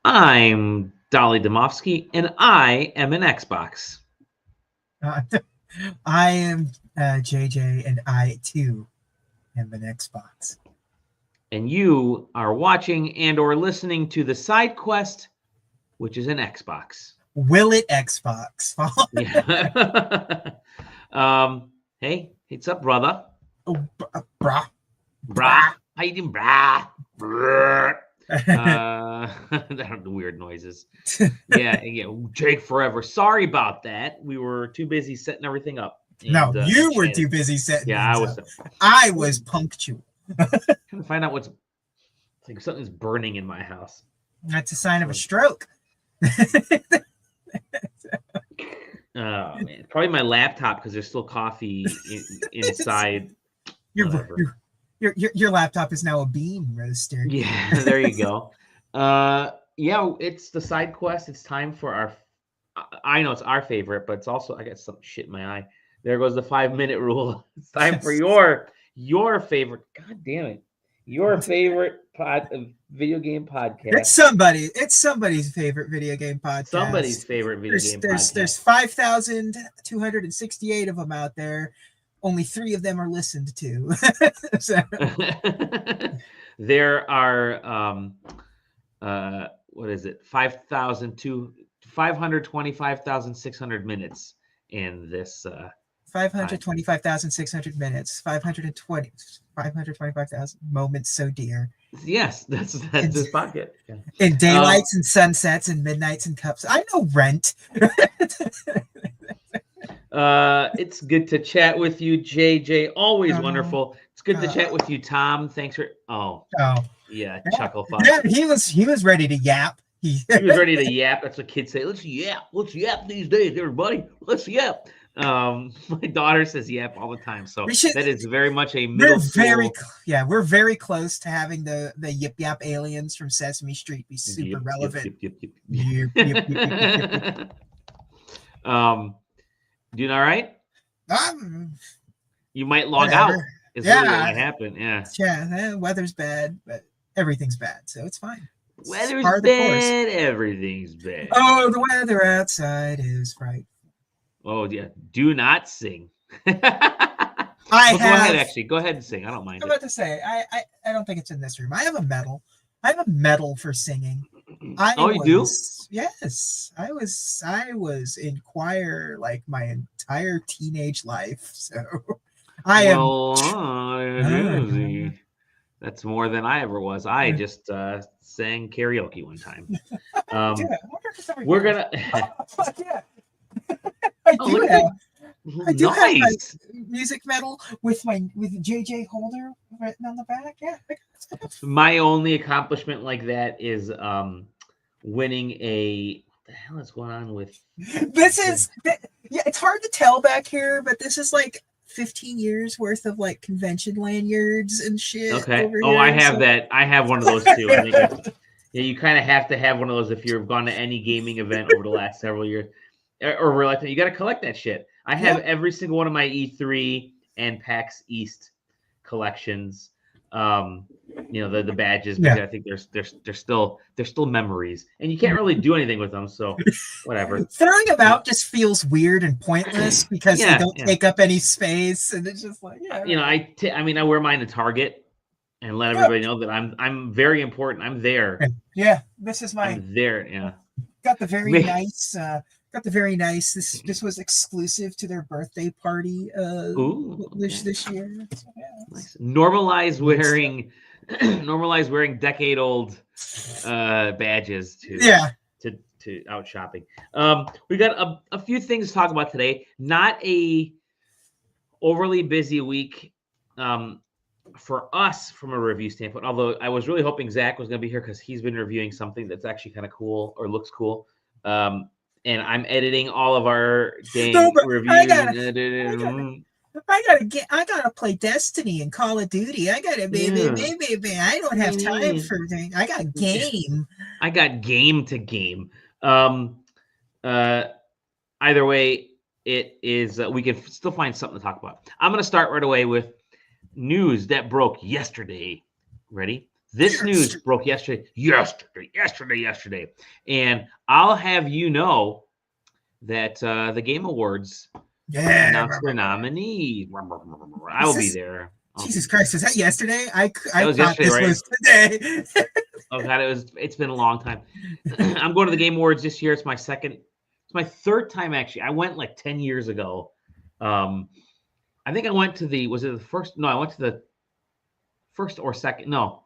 I'm Dolly Domofsky, and I am an Xbox. Uh, I am JJ, and I too am an Xbox. And you are watching and or listening to the SideQuest, which is an Xbox. Will it Xbox? Yeah. Hey, what's up, brother? Oh, brah. Brah. How you doing, brah? Brah. The weird noises. Yeah. Jake forever. Sorry about that. We were too busy setting everything up. No, you were too busy setting things up. I was punctual. Trying to find out what's like something's burning in my house. That's a sign of a stroke. Oh man, probably my laptop because there's still coffee inside. Your laptop is now a bean roaster. Yeah, there you go. Yeah, it's the side quest. It's time for our. I know it's our favorite, but it's also I got some shit in my eye. There goes the 5-minute rule. It's time for your favorite. God damn it, your favorite video game podcast. It's somebody's favorite video game podcast. Somebody's favorite video game podcast. There's 5,268 of them out there. Only 3 of them are listened to. There are what is it? 525,600 minutes in this 525,600 minutes, 525,000 moments so dear. Yes, that's this pocket. Yeah. In daylights and sunsets and midnights and cups. I know Rent. It's good to chat with you, JJ. Always wonderful. It's good to chat with you, Tom. Thanks for yeah, chuckle fuck. Yeah, he was ready to yap. He was ready to yap. That's what kids say. Let's yap these days, everybody. Let's yap. My daughter says yap all the time, so that is very much a middle school. We're very close to having the yip yap aliens from Sesame Street be super relevant. Yip. Doing all right? You might log out. Is really what might happen. Yeah, weather's bad, but everything's bad, so it's fine. Weather's bad, everything's bad. Oh, the weather outside is frightful. Oh yeah, do not sing. Go ahead and sing. I don't mind. I'm about to say, I don't think it's in this room. I have a medal. I have a medal for singing. You do? Yes, I was in choir like my entire teenage life. So I am. That's more than I ever was. I just sang karaoke one time. We're gonna. I do have my music medal with JJ Holder written on the back. Yeah. My only accomplishment like that is winning a. What the hell is going on with? It's hard to tell back here, but this is like 15 years worth of like convention lanyards and shit. Okay. I have that. I have one of those too. I think you kind of have to have one of those if you've gone to any gaming event over the last several years. Or realize you got to collect that shit. I have every single one of my E3 and PAX East collections. The badges, because I think they're still memories, and you can't really do anything with them. So whatever. Throwing them out just feels weird and pointless because they don't take up any space, and it's just like I wear mine to Target and let everybody know that I'm very important. I'm there. Yeah, this is my. I'm there. Yeah. Got the very nice. This was exclusive to their birthday party this year. So, nice. Normalize wearing decade-old badges to out shopping. We got a few things to talk about today. Not a overly busy week for us from a review standpoint, although I was really hoping Zach was going to be here because he's been reviewing something that's actually kind of cool or looks cool. And I'm editing all of our reviews. I gotta play Destiny and Call of Duty. I gotta baby. I don't have time for things. I got game. I got game to game. Either way, it is. We can still find something to talk about. I'm gonna start right away with news that broke yesterday. Ready? This news broke yesterday, and I'll have you know that the Game Awards announced their nominee. I will be there. Jesus Christ, was that yesterday? I thought yesterday, this was today. Oh God, it's been a long time. I'm going to the Game Awards this year. It's my third time actually. I went like 10 years ago. I think I went to I went to the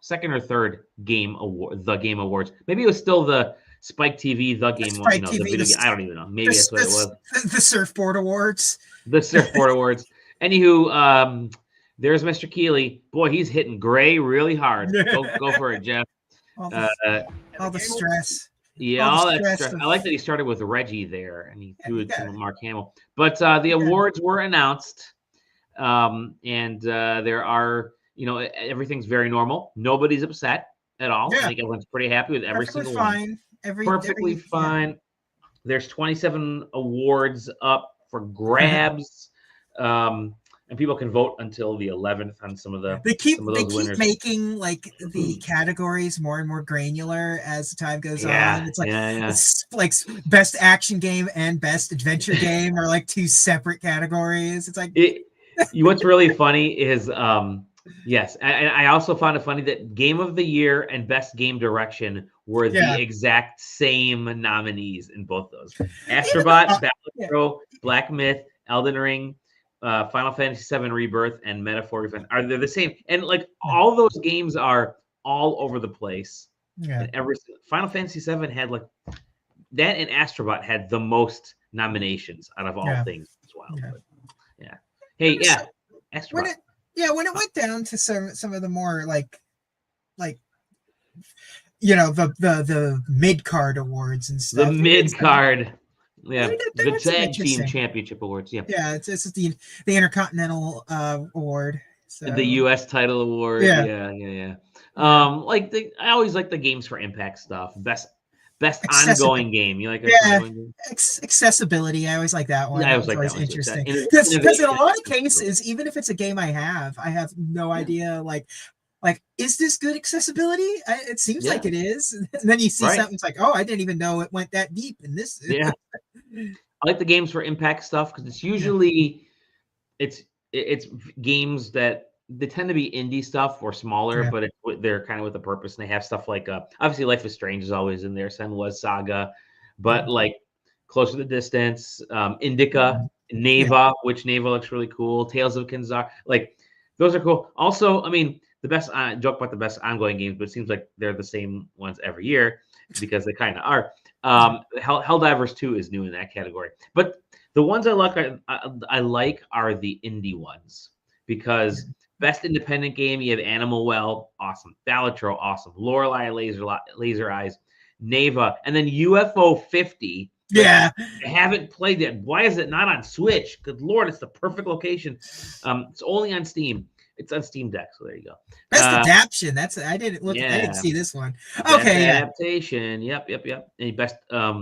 second or third Game Award, the Game Awards. Maybe it was still the Spike TV, the Game, Spike TV, the video game. I don't even know. Maybe that's what it was. The Surfboard Awards. The Surfboard Awards. Anywho, there's Mr. Keeley. Boy, he's hitting gray really hard. Go for it, Jeff. All the stress. Yeah, all that stress. I like that he started with Reggie there, and he threw it to Mark Hamill. But the awards were announced, and there are, everything's very normal. Nobody's upset at all. I think everyone's pretty happy with every single one. Perfectly fine. Yeah. There's 27 awards up for grabs. And people can vote until the 11th on some of the. They keep making like the categories more and more granular as the time goes on. It's like it's like best action game and best adventure game are like two separate categories. It's like what's really funny is yes, I also found it funny that Game of the Year and Best Game Direction were the exact same nominees in both those. Astrobot, Battletro, Black Myth, Elden Ring, Final Fantasy VII Rebirth, and Metaphor are they the same? And like all those games are all over the place. Yeah. And Final Fantasy VII had like that, and Astrobot had the most nominations out of all things as well. Yeah. Hey, Astrobot. When it went down to some of the more like the mid card awards and stuff. The mid card. Yeah, the Tag Team Championship Awards. Yeah, it's the Intercontinental Award. So. The U.S. Title Award. Yeah. I always like the Games for Impact stuff. Best ongoing game. You like accessibility. I always like that one. Yeah, I always like that one. Interesting because in a lot of cases, even if it's a game I have no idea like, is this good accessibility? It seems like it is. And then you see something, it's like, oh, I didn't even know it went that deep in this. Yeah. I like the Games for Impact stuff because it's usually it's games that they tend to be indie stuff or smaller, but they're kind of with a purpose. And they have stuff like obviously Life is Strange is always in there. Senwa's Saga, but like Closer to the Distance, Indica, Neva, which Neva looks really cool. Tales of Kenzar, like those are cool. Also, I mean, the best joke about the best ongoing games, but it seems like they're the same ones every year because they kind of are. Helldivers 2 is new in that category, but the ones I like are the indie ones because best independent game you have Animal Well, awesome. Balatro, awesome. Lorelei Laser Eyes, Neva, and then UFO 50. Yeah, I haven't played that. Why is it not on Switch? Good Lord, it's the perfect location. It's only on Steam. It's on Steam Deck, so there you go. Best adaptation. I didn't look. I didn't see this one. Okay, adaptation. Yep. Any best? No,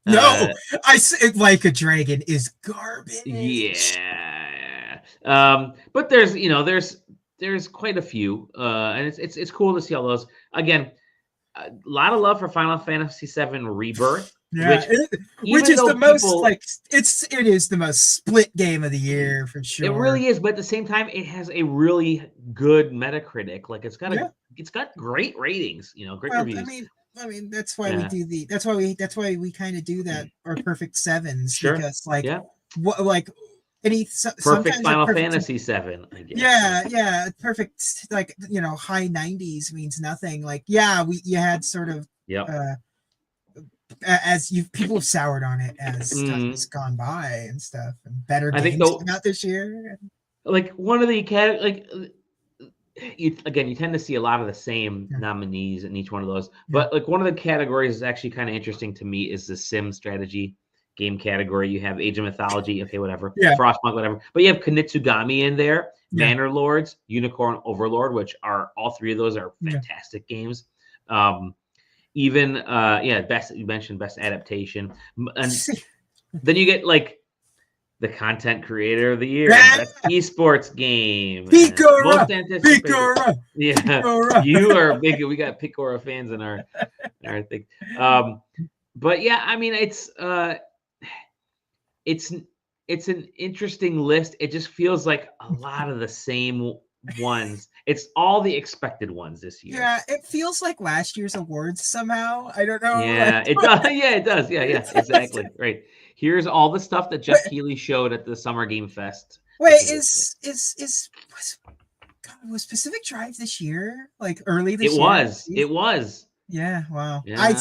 I Like a Dragon is garbage. Yeah. But there's quite a few, and it's cool to see all those. Again, a lot of love for Final Fantasy VII Rebirth. Yeah, which is the most it is the most split game of the year for sure. It really is, but at the same time, it has a really good Metacritic. Like it's got great ratings. Great reviews. I mean that's why we do that's why we kind of do that our perfect sevens because perfect Final Fantasy VII. I guess. Yeah, perfect. Like high 90s means nothing. Like you had sort of as people have soured on it as time has gone by and stuff, and better games came out this year. Like one of the you tend to see a lot of the same nominees in each one of those, but like one of the categories is actually kind of interesting to me is the sim strategy game category. You have Age of Mythology, okay, whatever, Frostpunk, whatever, but you have Kunitsugami in there, Banner Lords, Unicorn Overlord, which are all three of those are fantastic games. Even best you mentioned best adaptation, and then you get like the content creator of the year, best esports game, Picora, most anticipated. Picora, Yeah, Picora. You are big. We got Picora fans in our thing. But yeah, I mean, it's an interesting list. It just feels like a lot of the same ones. It's all the expected ones this year. Yeah, it feels like last year's awards somehow. I don't know. Yeah, it does. Yeah, it does. Yeah, exactly. Right. Here's all the stuff that Jeff Keighley showed at the Summer Game Fest. Wait, was Pacific Drive this year? Like early this year? It was. Yeah, wow. Yeah,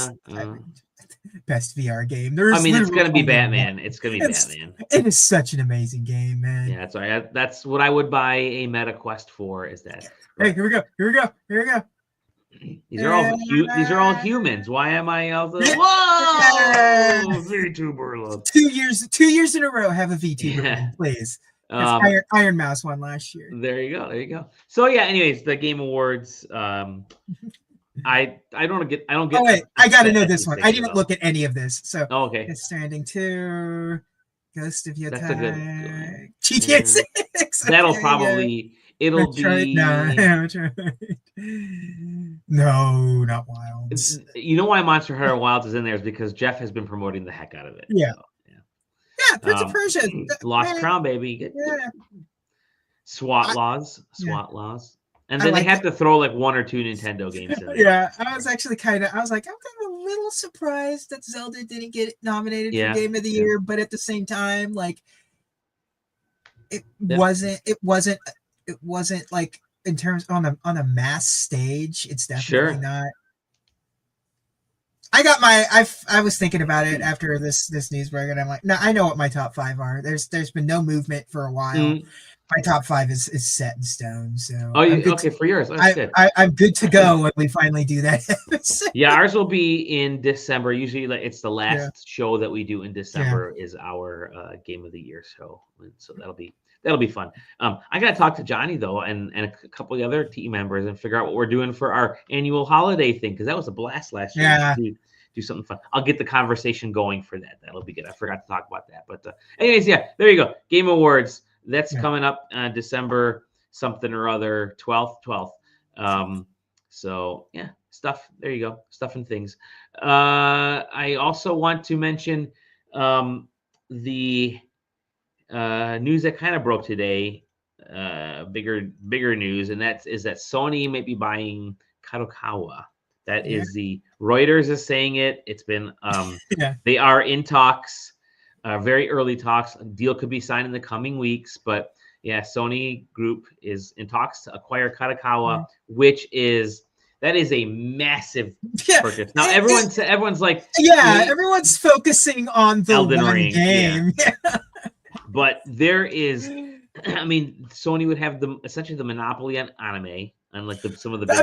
best VR game. It's gonna be Batman. It's gonna be Batman. It is such an amazing game, man. Yeah, that's right. That's what I would buy a Meta Quest for. Is that? Hey, here we go. These are all humans. Why am I out there? Whoa! VTuber. 2 years in a row have a VTuber, please. Iron Mouse won last year. There you go. So yeah. Anyways, the Game Awards. I don't get. Oh wait, I got to know this one. I didn't look at any of this. So okay. It's Stranding 2, Ghost of Yotei, That's a good GTA 6. That'll probably. It'll be. No, not Wilds. You know why Monster Hunter Wilds is in there is because Jeff has been promoting the heck out of it. Yeah. So, yeah, Prince of Persia. Lost Crown, baby. Yeah. SWAT laws. And then they have to throw like 1 or 2 Nintendo games in there. Yeah, I was actually I'm kind of a little surprised that Zelda didn't get nominated for Game of the Year, but at the same time, like it wasn't like in terms on a mass stage, it's definitely not. I was thinking about it after this news break, and I'm like, no, I know what my top 5 are. There's been no movement for a while. My top 5 is set in stone. So for yours. I'm good to go when we finally do that. Yeah, ours will be in December. Usually, it's the last show that we do in December is our Game of the Year show. So that'll be fun. I got to talk to Johnny though, and a couple of the other team members, and figure out what we're doing for our annual holiday thing, because that was a blast last year. Yeah. Do something fun. I'll get the conversation going for that. That'll be good. I forgot to talk about that, but anyways, yeah, there you go. Game Awards. That's coming up December something or other, 12th. So yeah, stuff. There you go. Stuff and things. I also want to mention the news that kind of broke today. Bigger news, and that Sony may be buying Kadokawa. That is the Reuters is saying it. It's been they are in talks. Very early talks. A deal could be signed in the coming weeks, but Sony Group is in talks to acquire Kadokawa, that is a massive purchase. Now everyone's like, everyone's focusing on the Elden one Ring game. But there is, I mean, Sony would have essentially the monopoly on anime, and like some of the. They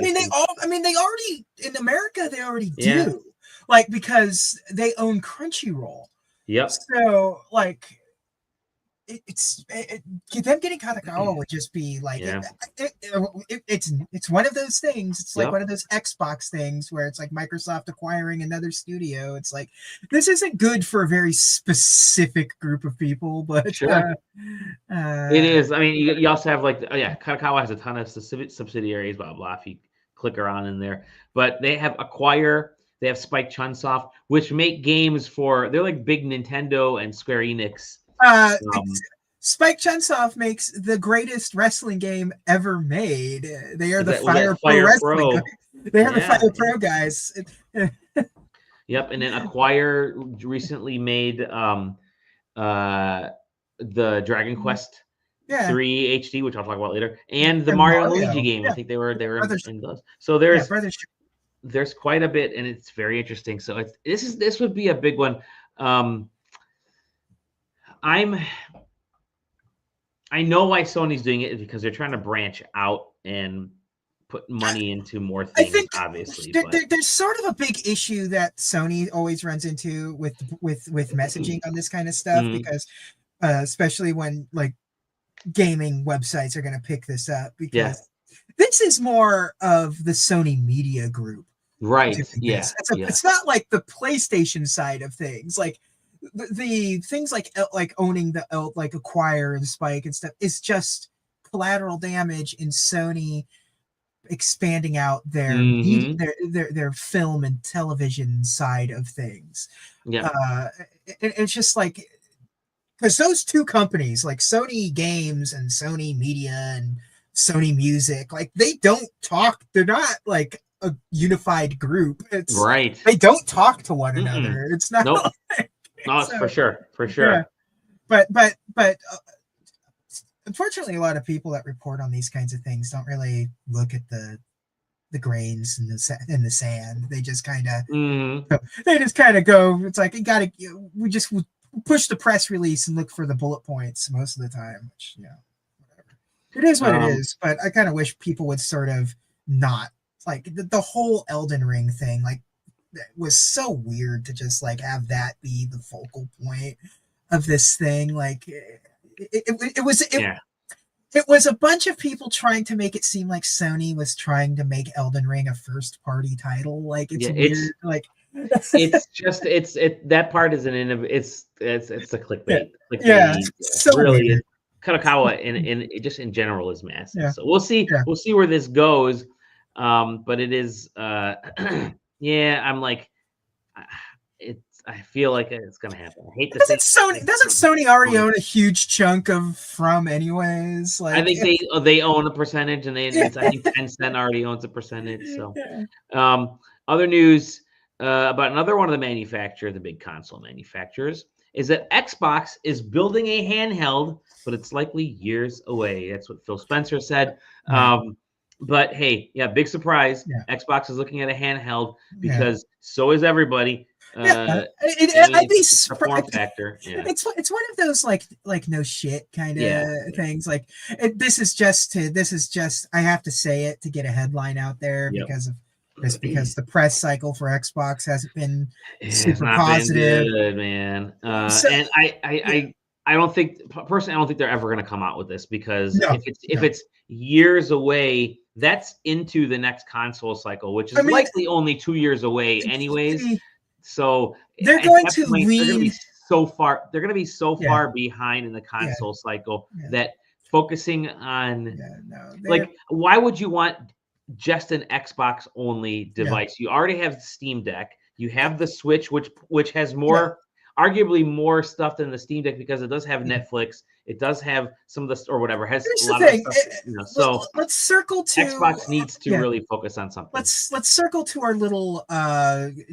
already in America they already do, like because they own Crunchyroll. Yep. So like, them getting Kadokawa would just be like it's one of those things. It's like one of those Xbox things where it's like Microsoft acquiring another studio. It's like this isn't good for a very specific group of people, but it is. I mean, you also have like Kadokawa has a ton of subsidiaries, blah blah. If you click around in there, but they have Acquire. They have Spike Chunsoft, which make games they're like big Nintendo and Square Enix. Spike Chunsoft makes the greatest wrestling game ever made. They are the Fire Pro guys. They are the Fire Pro guys. Yep, and then Acquire recently made the Dragon Quest 3 HD, which I'll talk about later, and the Mario and Luigi game. I think they were in those. So there's quite a bit, and it's very interesting. So this would be a big one. I know why Sony's doing it is because they're trying to branch out and put money into more things. I think obviously, there's sort of a big issue that Sony always runs into with messaging on this kind of stuff, because especially when like gaming websites are going to pick this up, because this is more of the Sony Media Group. Right. It's not like the PlayStation side of things. Like the things like owning the like Acquire and Spike and stuff is just collateral damage in Sony expanding out their their film and television side of things. Yeah, it's just like, because those two companies, like Sony Games and Sony Media and Sony Music, like they don't talk. They're not like a unified group. It's right. They don't talk to one another. It's not. Nope. Like, no, it's for sure. Yeah. But unfortunately, a lot of people that report on these kinds of things don't really look at the grains in the sand. They just kind of go. It's like we just push the press release and look for the bullet points most of the time. Which, whatever. It is what it is. But I kind of wish people would sort of not like the whole Elden Ring thing. Like, it was so weird to just like have that be the focal point of this thing. Like it was a bunch of people trying to make it seem like Sony was trying to make Elden Ring a first party title. Like it's weird. Like it's just that part is it's a clickbait. Yeah, so really weird. Kadokawa in general is massive. Yeah. So we'll see where this goes. But it is I'm like I feel like it's gonna happen. I hate to say doesn't Sony already own a huge chunk of From anyways? Like, I think they own a percentage, and I think Tencent already owns a percentage. So other news about another one of the manufacturers, the big console manufacturers, is that Xbox is building a handheld, but it's likely years away. That's what Phil Spencer said. But hey, big surprise. Xbox is looking at a handheld because so is everybody. I'd be surprised. Form factor. Yeah. It's one of those like no shit kind of things. Like this is just I have to say it to get a headline out there because the press cycle for Xbox hasn't been super positive. Been good, man. And I don't think personally, I don't think they're ever going to come out with this because if it's years away, that's into the next console cycle, which is likely only 2 years away anyways. So they're going to be so far. They're going to be so far behind in the console cycle that focusing on why would you want just an Xbox only device? You already have Steam Deck. You have the Switch, which has more. Arguably more stuff than the Steam Deck because it does have Netflix. It does have some of the or whatever. Has a lot of stuff. So let's circle to Xbox needs to really focus on something. Let's circle to our little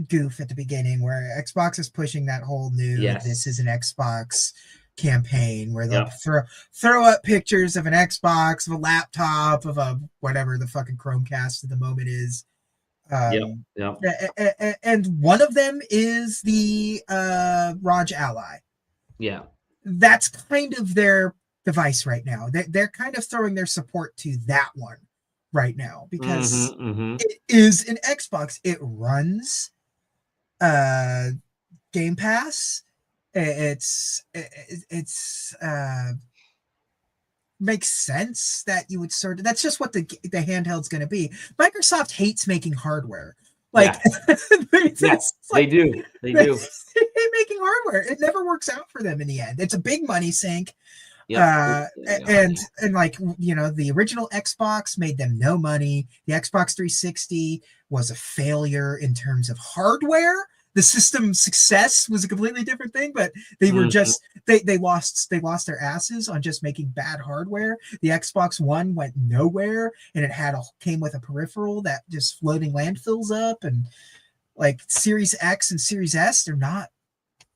goof at the beginning where Xbox is pushing that whole new this is an Xbox campaign where they'll throw up pictures of an Xbox, of a laptop, of a whatever the fucking Chromecast at the moment is. And one of them is the ROG Ally. Yeah, that's kind of their device right now. They're kind of throwing their support to that one right now because it is an Xbox. It runs Game Pass. It's makes sense that you would sort of that's just what the handheld's going to be. Microsoft hates making hardware. Like they do. They hate making hardware. It never works out for them in the end. It's a big money sink. And like the original Xbox made them no money. The Xbox 360 was a failure in terms of hardware. The system success was a completely different thing, but they were just they lost their asses on just making bad hardware. The Xbox One went nowhere, and it came with a peripheral that just floating landfills up, and like Series X and Series S, they're not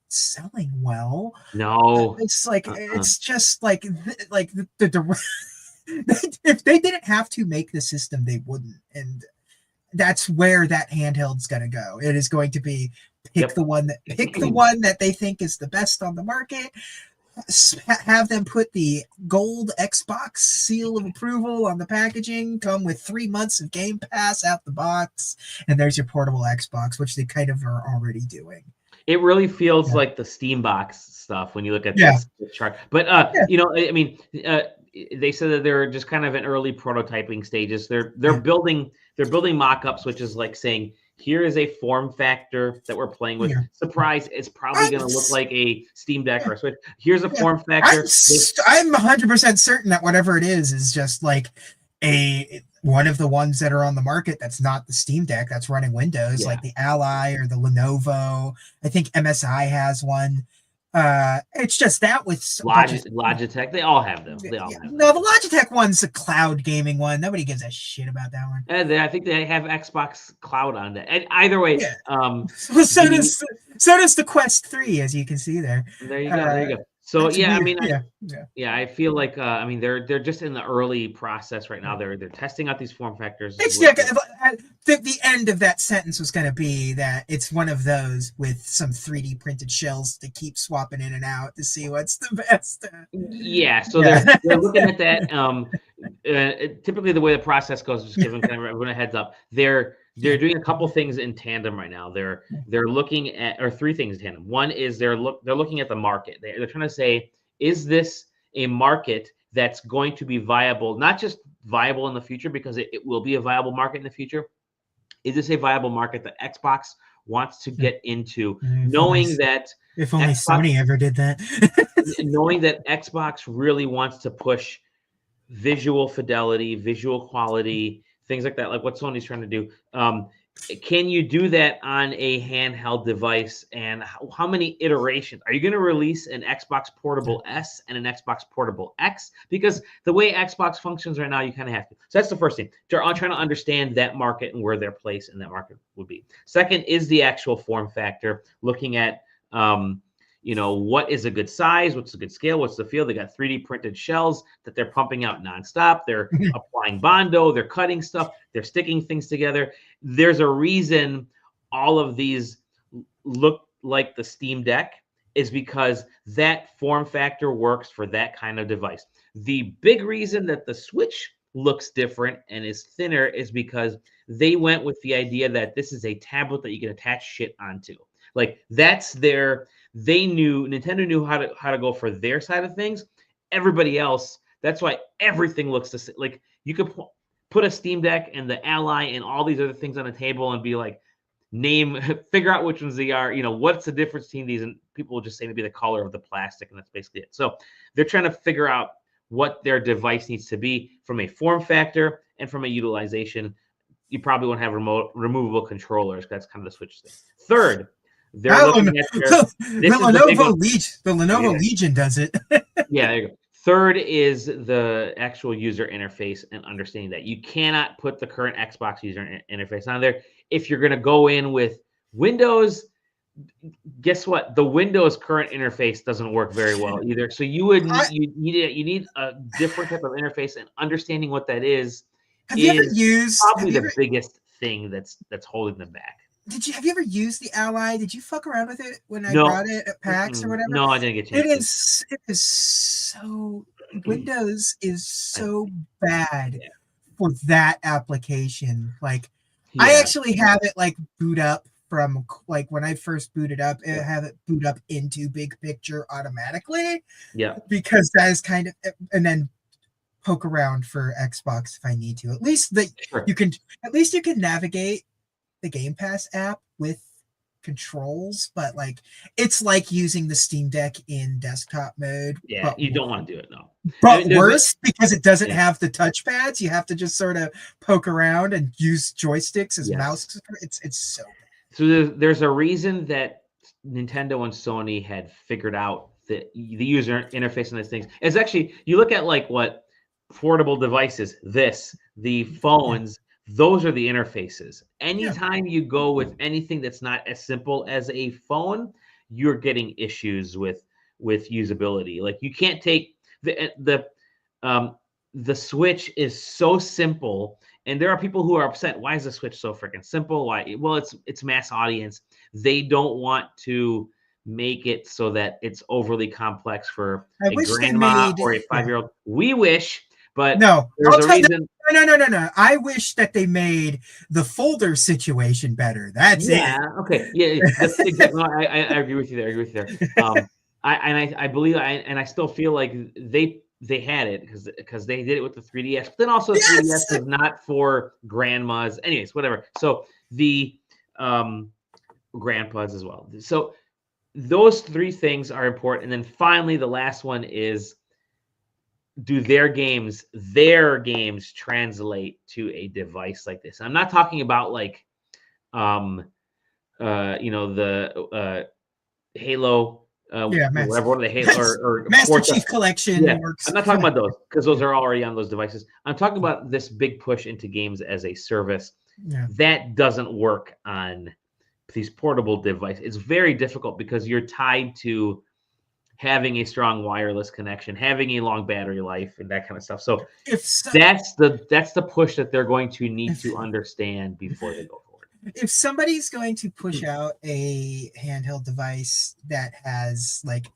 selling well. No, it's like it's just like the if they didn't have to make the system, they wouldn't, and that's where that handheld's going to go. It is going to be pick the one that they think is the best on the market. Have them put the gold Xbox seal of approval on the packaging. Come with 3 months of Game Pass out the box, and there's your portable Xbox, which they kind of are already doing. It really feels like the Steam Box stuff when you look at this chart. But I mean, they said that they're just kind of in early prototyping stages. They're building mock-ups, which is like saying, here is a form factor that we're playing with. Surprise, it's probably going to look like a Steam Deck or a Switch. Here's a form factor. I'm 100% certain that whatever it is just like one of the ones that are on the market that's not the Steam Deck that's running Windows, like the Ally or the Lenovo. I think MSI has one. It's just that with Logitech, they all have them. No, the Logitech one's a cloud gaming one. Nobody gives a shit about that one. And I think they have Xbox Cloud on that. And either way, so does the Quest 3, as you can see there. There you go. There you go. So yeah, weird. I mean, I feel like I mean they're just in the early process right now. They're testing out these form factors. The end of that sentence was going to be that it's one of those with some 3D printed shells to keep swapping in and out to see what's the best. Yeah, so they're looking at that. Typically, the way the process goes, just giving kind of everyone a heads up. They're doing a couple things in tandem right now. They're looking at, or three things in tandem. One is they're looking at the market. They're trying to say, is this a market that's going to be viable, not just viable in the future, because it will be a viable market in the future. Is this a viable market that Xbox wants to get into, knowing that if only Sony ever did that, knowing that Xbox really wants to push visual fidelity, visual quality, things like that, like what Sony's trying to do. Can you do that on a handheld device? And how many iterations? Are you going to release an Xbox Portable S and an Xbox Portable X? Because the way Xbox functions right now, you kind of have to. So that's the first thing. They're all trying to understand that market and where their place in that market would be. Second is the actual form factor, looking at what is a good size, what's a good scale, what's the feel. They got 3D printed shells that they're pumping out nonstop. They're applying Bondo, they're cutting stuff, they're sticking things together. There's a reason all of these look like the Steam Deck is because that form factor works for that kind of device. The big reason that the Switch looks different and is thinner is because they went with the idea that this is a tablet that you can attach shit onto. Like Nintendo knew how to go for their side of things. Everybody else, that's why everything looks the same. Like you could put a Steam Deck and the Ally and all these other things on the table and be like, figure out which ones they are. What's the difference between these? And people will just say maybe the color of the plastic, and that's basically it. So they're trying to figure out what their device needs to be from a form factor and from a utilization. You probably won't have removable controllers. That's kind of the Switch thing. Third, they're looking at the Lenovo Legion does it. Yeah, there you go. Third is the actual user interface and understanding that you cannot put the current Xbox user interface on there. If you're going to go in with Windows, guess what? The Windows current interface doesn't work very well either. So you need a different type of interface, and understanding what that is probably the biggest thing that's holding them back. Have you ever used the Ally? Did you fuck around with it when I brought it at PAX or whatever? No, I didn't get a chance. It is so Windows is so bad for that application. Like I actually have it like boot up from like when I first booted up, it have it boot up into Big Picture automatically. Yeah. Because that is kind of, and then poke around for Xbox if I need to. At least you can navigate the Game Pass app with controls, but like it's like using the Steam Deck in desktop mode. Yeah, you don't want to do it, no. But worse, because it doesn't have the touchpads, you have to just sort of poke around and use joysticks as mouse. It's so bad. So there's a reason that Nintendo and Sony had figured out the user interface on these things. It's actually, you look at like what portable devices, the phones, those are the interfaces. Anytime you go with anything that's not as simple as a phone, you're getting issues with usability. Like you can't take the Switch is so simple, and there are people who are upset. Why is the Switch so freaking simple? Why? Well, it's mass audience. They don't want to make it so that it's overly complex for a grandma or a 5-year-old. We wish. But no, there's a reason. No. I wish that they made the folder situation better. That's it. Yeah. Okay. Yeah. That's exactly. I agree with you there. I believe I still feel like they had it because they did it with the 3DS. But then also the 3DS is not for grandmas. Anyways, whatever. So the grandpas as well. So those three things are important. And then finally, the last one is, do their games translate to a device like this? I'm not talking about like, the Halo, whatever, one of the Halo or Master Forza. Chief Collection. Yeah, Works. I'm not talking about those because those are already on those devices. I'm talking about this big push into games as a service. Yeah. That doesn't work on these portable devices. It's very difficult because you're tied to having a strong wireless connection, having a long battery life, and that kind of stuff. So that's the push that they're going to need to understand before they go forward. If somebody's going to push out a handheld device that has like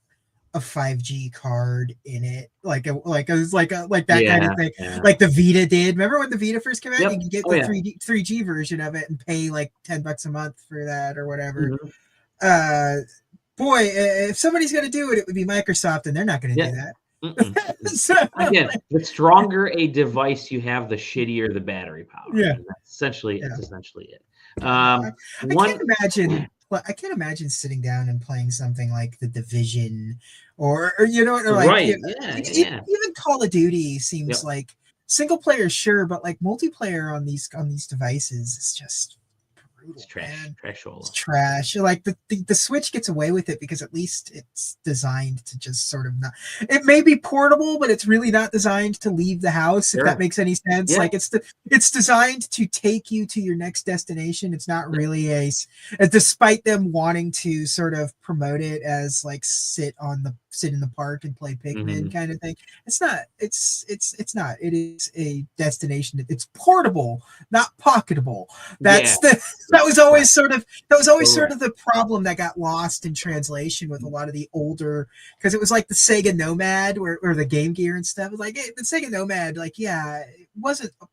a 5G card in it, like that kind of thing, like the Vita did. Remember when the Vita first came out? Yep. You can get the 3G version of it and pay like $10 a month for that or whatever. Mm-hmm. Boy, if somebody's going to do it, it would be Microsoft, and they're not going to do that. So, again, the stronger a device you have, the shittier the battery power. Yeah, that's essentially it. I can't imagine sitting down and playing something like The Division, or like even Call of Duty seems like single player, sure, but like multiplayer on these devices is just brutal. It's trash. Man. It's trash. Like the Switch gets away with it because at least it's designed to just sort of not. It may be portable, but it's really not designed to leave the house. If that makes any sense. Yeah. Like it's designed to take you to your next destination. It's not really despite them wanting to sort of promote it as like sit in the park and play Pikmin kind of thing. It's not. It's not. It is a destination. It's portable, not pocketable. That was always sort of the problem that got lost in translation with a lot of the older, because it was like the Sega Nomad or the Game Gear and stuff. It was like the Sega Nomad, like it wasn't a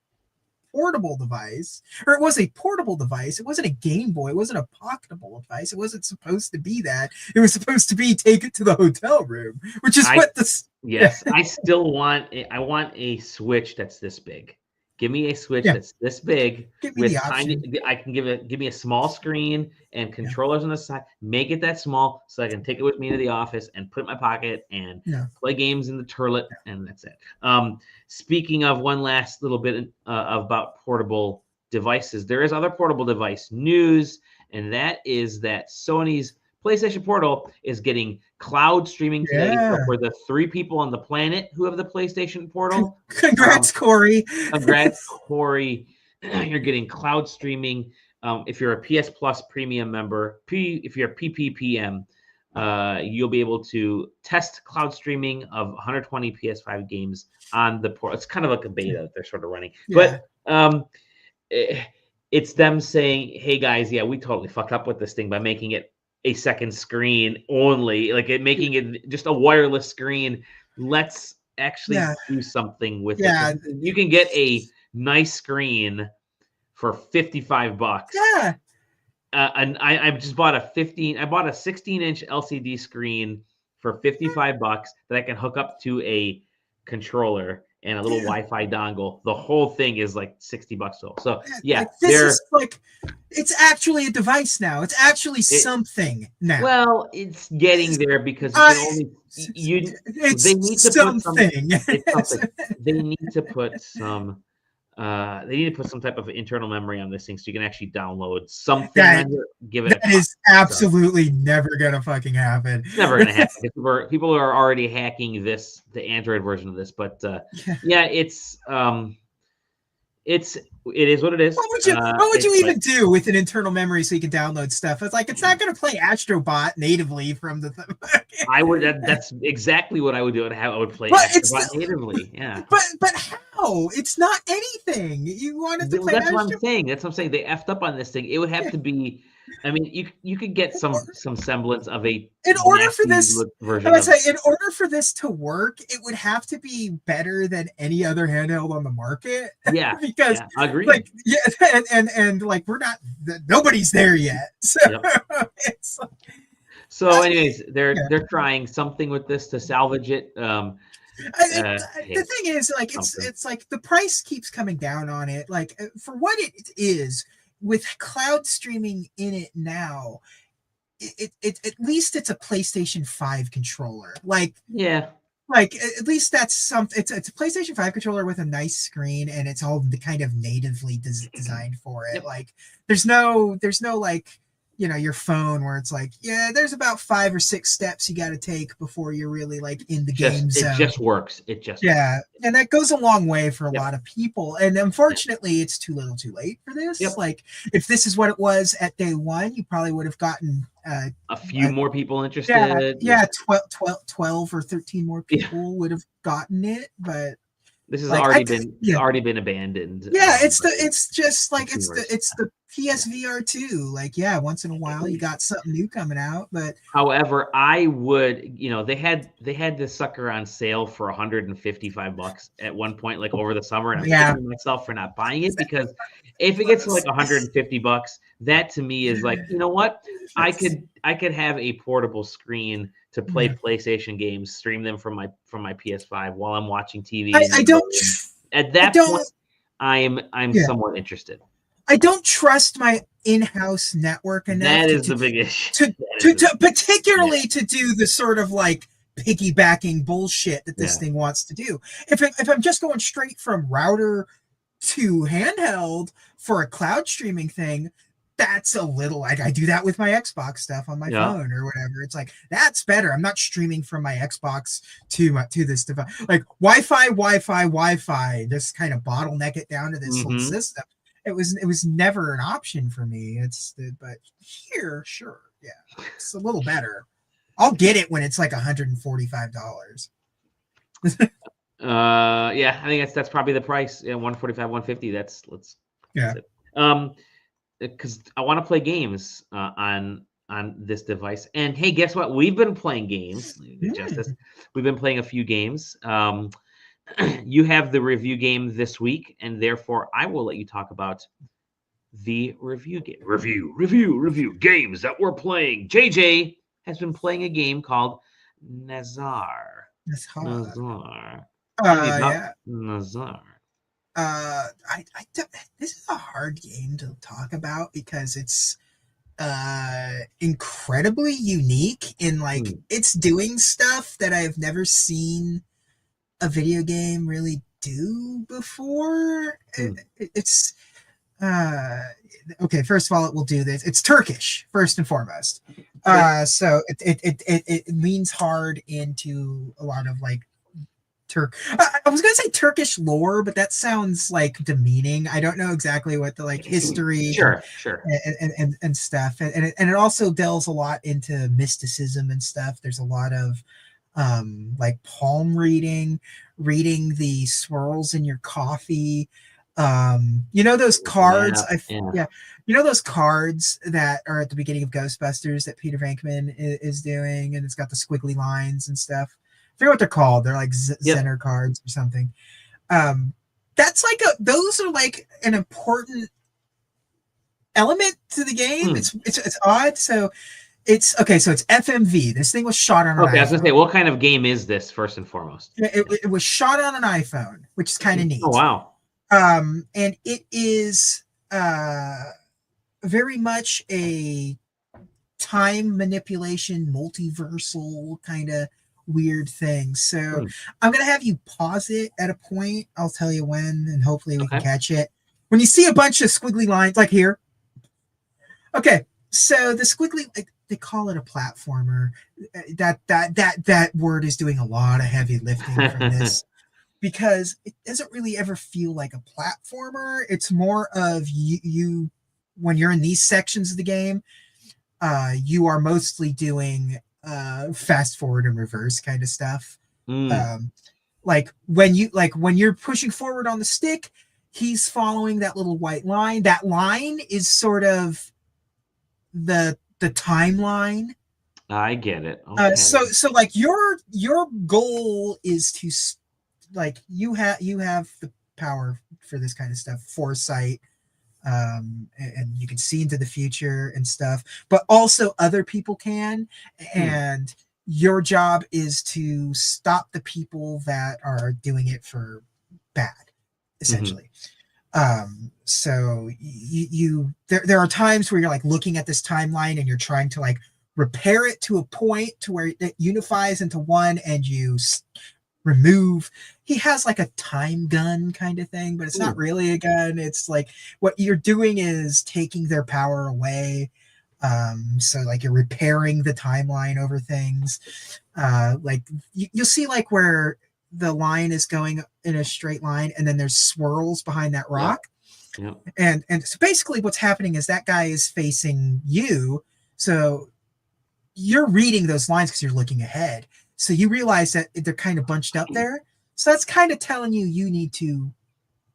portable device, or it was a portable device. It wasn't a Game Boy. It wasn't a pocketable device. It wasn't supposed to be that. It was supposed to be take it to the hotel room, which is what this. Yes, I still want. I want a Switch that's this big. Give me a Switch that's this big with tiny. I can give me a small screen and controllers on the side. Make it that small so I can take it with me to the office and put it in my pocket and play games in the turlet, and that's it. Speaking of, one last little bit about portable devices, there is other portable device news, and that is that Sony's PlayStation Portal is getting cloud streaming today. So for the 3 people on the planet who have the PlayStation Portal, congrats, Corey. Congrats, Corey. You're getting cloud streaming. If you're a PS Plus premium member, if you're a PPPM, you'll be able to test cloud streaming of 120 PS5 games on the portal. It's kind of like a beta that they're sort of running, but it's them saying, "Hey guys, we totally fucked up with this thing by making it a second screen only, making it just a wireless screen. Let's actually do something with it. You can get a nice screen for $55. Yeah. And I just bought a 16-inch LCD screen for $55 that I can hook up to a controller and a little Wi-Fi dongle. The whole thing is like $60 total. So this is like, it's actually a device now. It's actually something now. Well, it's getting there because they need to put something. They need to put some. They need to put some type of internal memory on this thing so you can actually download something. That is absolutely never gonna fucking happen. It's never gonna happen. People are already hacking the Android version of this, but it is what it is. What would you even do with an internal memory so you can download stuff? It's like, it's not going to play Astrobot natively from the. I would. That's exactly what I would do. I would play Astrobot natively. Yeah. But how? It's not anything. You wanted to play. That's what I'm saying. They effed up on this thing. It would have to be. I mean, you could get some semblance of a. In order for this to work, it would have to be better than any other handheld on the market. Yeah, because I agree. And we're not. Nobody's there yet. So it's like, so, anyways, they're trying something with this to salvage it. The thing is, it's like the price keeps coming down on it. Like, for what it is, with cloud streaming in it now, it at least it's a PlayStation 5 controller. Like at least that's something. It's a PlayStation 5 controller with a nice screen, and it's all kind of natively designed for it. Like there's no like, you know, your phone where it's like, yeah, there's about 5 or 6 steps you got to take before you're really like in the game zone. It just works. Works. And that goes a long way for a lot of people. And unfortunately, it's too little, too late for this. Like, if this is what it was at day one, you probably would have gotten a few more people interested. 12 or 13 more people would have gotten it, but. This has already been abandoned. It's just like it's the PSVR 2. Like, once in a while you got something new coming out, but however, I would, you know, they had this sucker on sale for $155 at one point, like over the summer, and I'm kicking myself for not buying it, because if it gets to like $150, that to me is like, you know what, I could have a portable screen to play PlayStation games, stream them from my PS5 while I'm watching TV. At that point, I'm somewhat interested. I don't trust my in-house network enough. That is the big issue. Particularly to do the sort of like piggybacking bullshit that this thing wants to do. If I'm just going straight from router to handheld for a cloud streaming thing, that's a little like I do that with my Xbox stuff on my phone or whatever. It's like, that's better. I'm not streaming from my Xbox to this device. Like Wi-Fi, just kind of bottleneck it down to this whole system. It was never an option for me. But here, sure, it's a little better. I'll get it when it's like $145. I think that's probably the price. Yeah, $145, $150. Because I want to play games on this device. And hey, guess what? We've been playing games. Justice. We've been playing a few games. You have the review game this week, and therefore I will let you talk about the review game. Review games that we're playing. JJ has been playing a game called Nazar. Nazar. Nazar. This is a hard game to talk about because it's incredibly unique in like it's doing stuff that I've never seen a video game really do before. It's okay. First of all, it will do this. It's Turkish first and foremost. So it leans hard into a lot of like I was gonna say Turkish lore, but that sounds like demeaning. I don't know exactly what the like history, and stuff, and it also delves a lot into mysticism and stuff. There's a lot of like palm reading the swirls in your coffee. You know those cards? You know those cards that are at the beginning of Ghostbusters that Peter Venkman is doing, and it's got the squiggly lines and stuff. I forget what they're called. They're like Zener cards or something. That's like those are like an important element to the game. It's odd. So it's okay. So it's FMV. This thing was shot on an iPhone. I was gonna say, what kind of game is this first and foremost? It was shot on an iPhone, which is kind of neat. Oh wow. And it is very much a time manipulation, multiversal kind of weird thing. So I'm gonna have you pause it at a point. I'll tell you when, and hopefully we can catch it. When you see a bunch of squiggly lines, like here. Okay, so the squiggly, like, they call it a platformer. That word is doing a lot of heavy lifting from this because it doesn't really ever feel like a platformer. It's more of you when you're in these sections of the game, you are mostly doing fast forward and reverse kind of stuff. Like when you're pushing forward on the stick, he's following that little white line. That line is sort of the timeline. I get it. Okay. So like your goal is to like you have the power for this kind of stuff, foresight, and you can see into the future and stuff, but also other people can, and your job is to stop the people that are doing it for bad, essentially. So there are times where you're like looking at this timeline and you're trying to like repair it to a point to where it unifies into one, and you remove. He has like a time gun kind of thing, but it's not really a gun. It's like what you're doing is taking their power away. So like you're repairing the timeline over things. Like you'll see like where the line is going in a straight line, and then there's swirls behind that rock. Yeah. And so basically what's happening is that guy is facing you. So you're reading those lines because you're looking ahead. So you realize that they're kind of bunched up there. So that's kind of telling you need to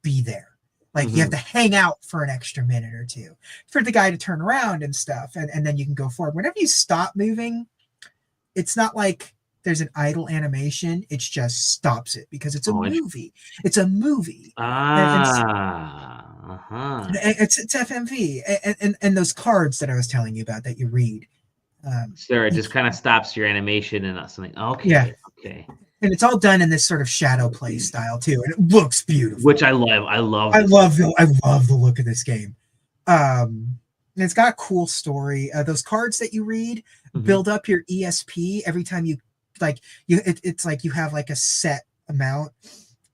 be there. Like you have to hang out for an extra minute or two for the guy to turn around and stuff. And then you can go forward. Whenever you stop moving, it's not like there's an idle animation. It just stops it because it's a movie. It's a movie. It's FMV. And those cards that I was telling you about that you read. Sure, it just kind of stops your animation and something. Okay. Yeah. Okay. And it's all done in this sort of shadow play style too, and it looks beautiful. Which I love. I love the look of this game. And it's got a cool story. Those cards that you read build up your ESP every time you like. It's like you have like a set amount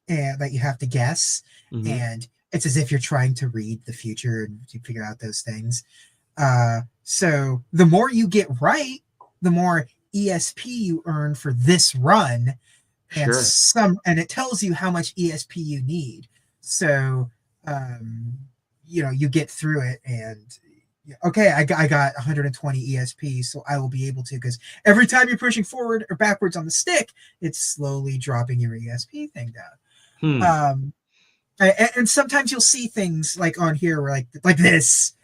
that you have to guess, and it's as if you're trying to read the future and you figure out those things. So the more you get right, the more ESP you earn for this run. And it tells you how much ESP you need. So you get through it, and okay, I got 120 ESP, so I will be able to, because every time you're pushing forward or backwards on the stick, it's slowly dropping your ESP thing down. And sometimes you'll see things like on here where like this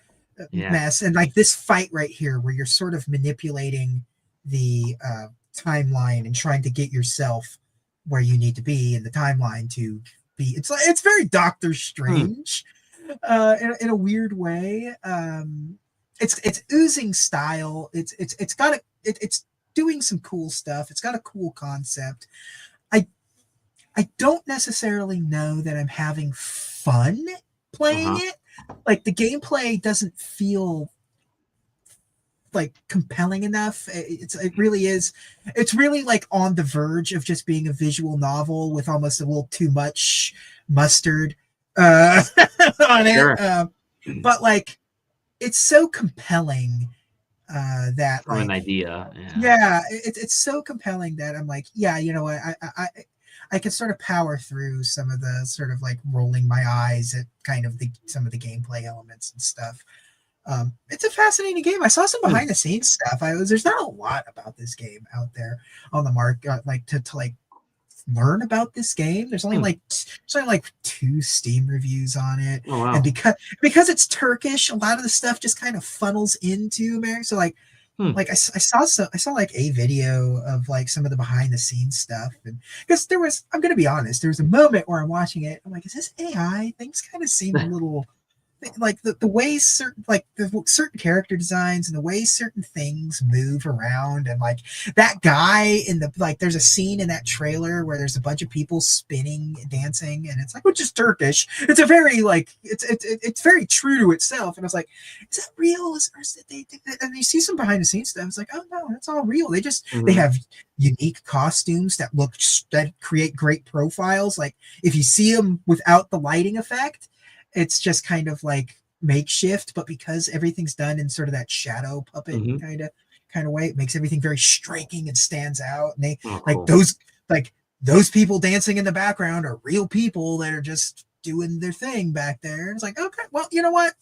mess, and like this fight right here where you're sort of manipulating the timeline and trying to get yourself where you need to be in the timeline to be. It's very Doctor Strange in a weird way. It's oozing style. It's doing some cool stuff. It's got a cool concept. I don't necessarily know that I'm having fun playing it. Like the gameplay doesn't feel like compelling enough. It really is. It's really like on the verge of just being a visual novel with almost a little too much mustard on it. But like, it's so compelling that from an idea. It's so compelling that I'm like, yeah, you know what, I can sort of power through some of the sort of like rolling my eyes at kind of some of the gameplay elements and stuff. It's a fascinating game. I saw some behind the scenes stuff. There's not a lot about this game out there on the market, like to like learn about this game. There's only like 2 Steam reviews on it. Oh, wow. And because it's Turkish, a lot of the stuff just kind of funnels into America. So like I saw like a video of like some of the behind the scenes stuff, and because I'm gonna be honest, there was a moment where I'm watching it, I'm like, is this AI? Things kind of seem a little like the way certain character designs and the way certain things move around, and like that guy there's a scene in that trailer where there's a bunch of people spinning, dancing, and it's like, which is Turkish. It's a very like it's very true to itself, and I was like, is that real? And you see some behind the scenes stuff. It's like, oh no, it's all real. They just they have unique costumes that create great profiles. Like if you see them without the lighting effect, it's just kind of like makeshift, but because everything's done in sort of that shadow puppet kind of way, it makes everything very striking and stands out. And they those people dancing in the background are real people that are just doing their thing back there. It's like, okay, well, you know what?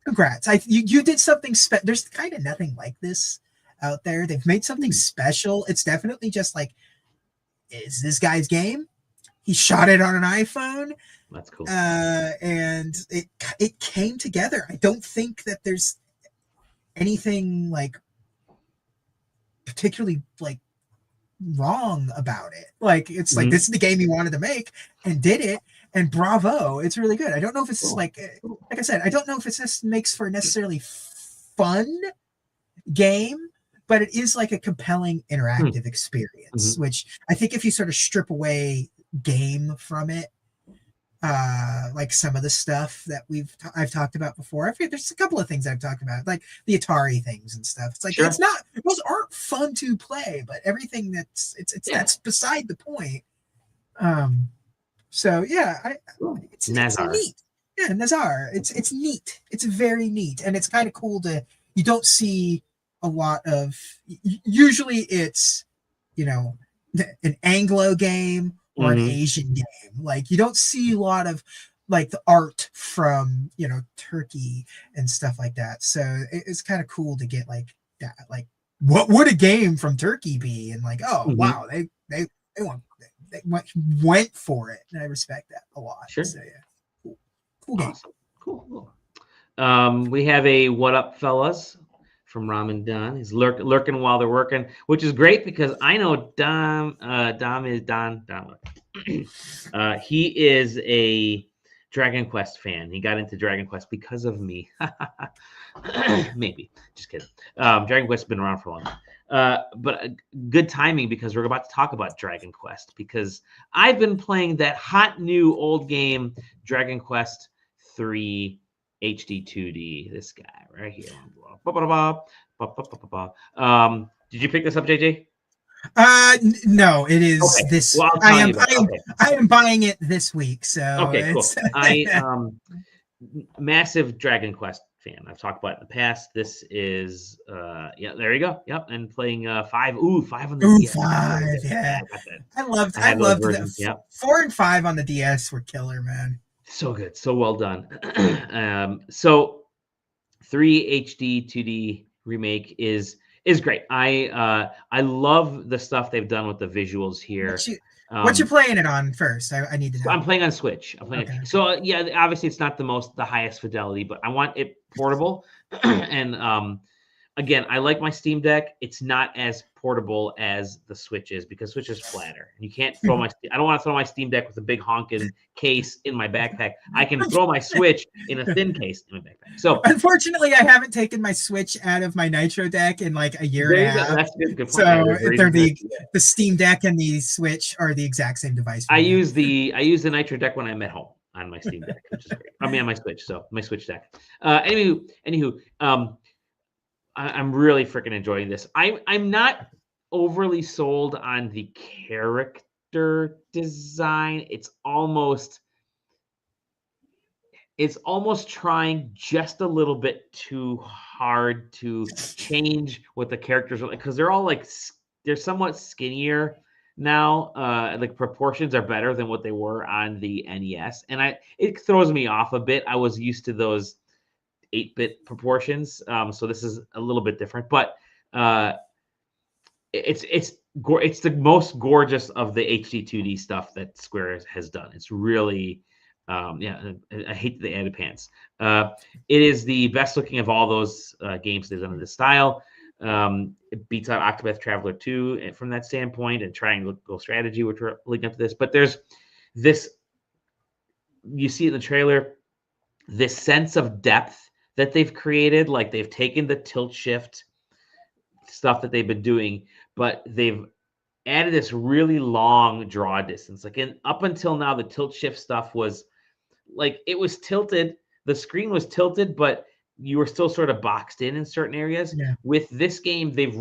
Congrats. You did something special. There's kind of nothing like this out there. They've made something special. It's definitely just like, is this guy's game? He shot it on an iPhone. That's cool. And it came together. I don't think that there's anything like particularly like wrong about it. Like it's like, this is the game he wanted to make and did it, and bravo. It's really good. I don't know if it's like I said, I don't know if it just makes for a necessarily fun game, but it is like a compelling interactive experience, which I think if you sort of strip away game from it, like some of the stuff that I've talked about before. I feel there's a couple of things I've talked about, like the Atari things and stuff. It's like it's not those aren't fun to play, but everything that's beside the point. So yeah, it's neat. Yeah, Nazar. It's neat. It's very neat, and it's kind of cool to. You don't see a lot of. Usually, it's an Anglo game or an Asian game. Like you don't see a lot of like the art from Turkey and stuff like that. So it's kind of cool to get like that. Like what would a game from Turkey be? And like, oh wow, they went for it, and I respect that a lot. Sure. So yeah, cool game. Awesome. Cool. We have a what up, fellas, from Ramen Don. He's lurking while they're working, which is great because I know Dom. He is a Dragon Quest fan. He got into Dragon Quest because of me. Maybe. Just kidding. Dragon Quest has been around for a long time. But good timing because we're about to talk about Dragon Quest because I've been playing that hot new old game, Dragon Quest 3 HD 2D. This guy right here. Did you pick this up, JJ? No, it is this. Well, I am buying it this week. So okay, cool. I massive Dragon Quest fan. I've talked about it in the past. This is there you go. Yep, and playing 5. Ooh, 5 on the DS. 5, yeah. I loved versions, 4 and 5 on the DS were killer, man. So good, so well done. So 3 HD 2D remake is great. I love the stuff they've done with the visuals here. What you playing it on first? I need to know. I'm playing on Switch. So yeah, obviously it's not the highest fidelity, but I want it portable. And again, I like my Steam Deck. It's not as portable as the Switch is because Switch is flatter. You can't throw I don't want to throw my Steam Deck with a big honking case in my backpack. I can throw my Switch in a thin case in my backpack. So unfortunately, I haven't taken my Switch out of my Nitro Deck in like a year and a half. That's good point. So they're the Steam Deck and the Switch are the exact same device. I use the Nitro Deck when I'm at home on my Steam Deck, which is great. I mean on my Switch, so my Switch Deck. Anywho, I'm really freaking enjoying this. I'm not overly sold on the character design. It's almost trying just a little bit too hard to change what the characters are like because they're all like they're somewhat skinnier now. Like proportions are better than what they were on the NES, and it throws me off a bit. I was used to those 8-bit proportions, so this is a little bit different, but it's the most gorgeous of the HD 2D stuff that Square has done. It's really I hate the added pants. It is the best looking of all those games they've done in this style. It beats out Octopath Traveler 2 from that standpoint and Triangle Strategy, which we're linking up to this. But there's this, you see in the trailer, this sense of depth that they've created. Like they've taken the tilt shift stuff that they've been doing, but they've added this really long draw distance. Like up until now, the tilt shift stuff was like, it was tilted. The screen was tilted, but you were still sort of boxed in certain areas. Yeah. With this game, they've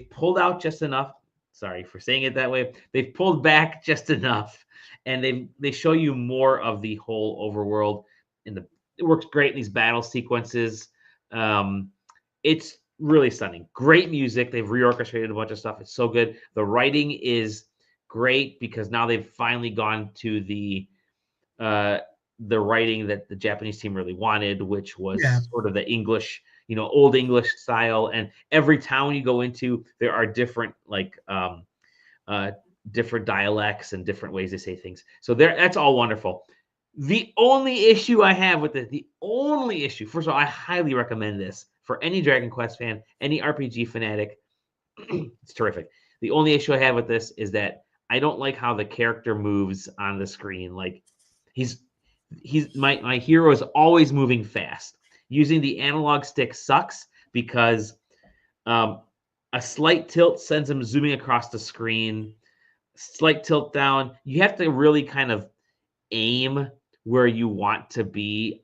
pulled out just enough. Sorry for saying it that way. They've pulled back just enough, and they show you more of the whole overworld. It works great in these battle sequences. It's really stunning. Great music. They've reorchestrated a bunch of stuff. It's so good. The writing is great because now they've finally gone to the writing that the Japanese team really wanted, which was sort of the English, old English style. And every town you go into, there are different different dialects and different ways they say things. So that's all wonderful. The only issue I have with it, first of all, I highly recommend this for any Dragon Quest fan, any RPG fanatic. It's terrific. The only issue I have with this is that I don't like how the character moves on the screen. Like my hero is always moving fast. Using the analog stick sucks because a slight tilt sends him zooming across the screen. Slight tilt down. You have to really kind of aim where you want to be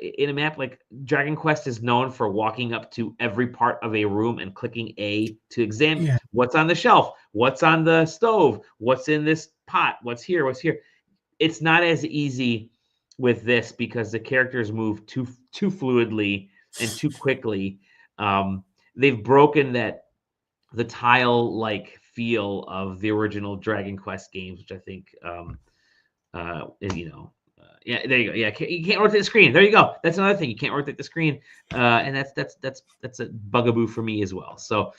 in a map. Like Dragon Quest is known for walking up to every part of a room and clicking A to examine what's on the shelf, what's on the stove, what's in this pot, what's here. It's not as easy with this because the characters move too fluidly and too quickly. They've broken the tile-like feel of the original Dragon Quest games, which I think, yeah, there you go. Yeah, you can't rotate the screen. There you go. That's another thing. You can't rotate the screen, and that's a bugaboo for me as well. So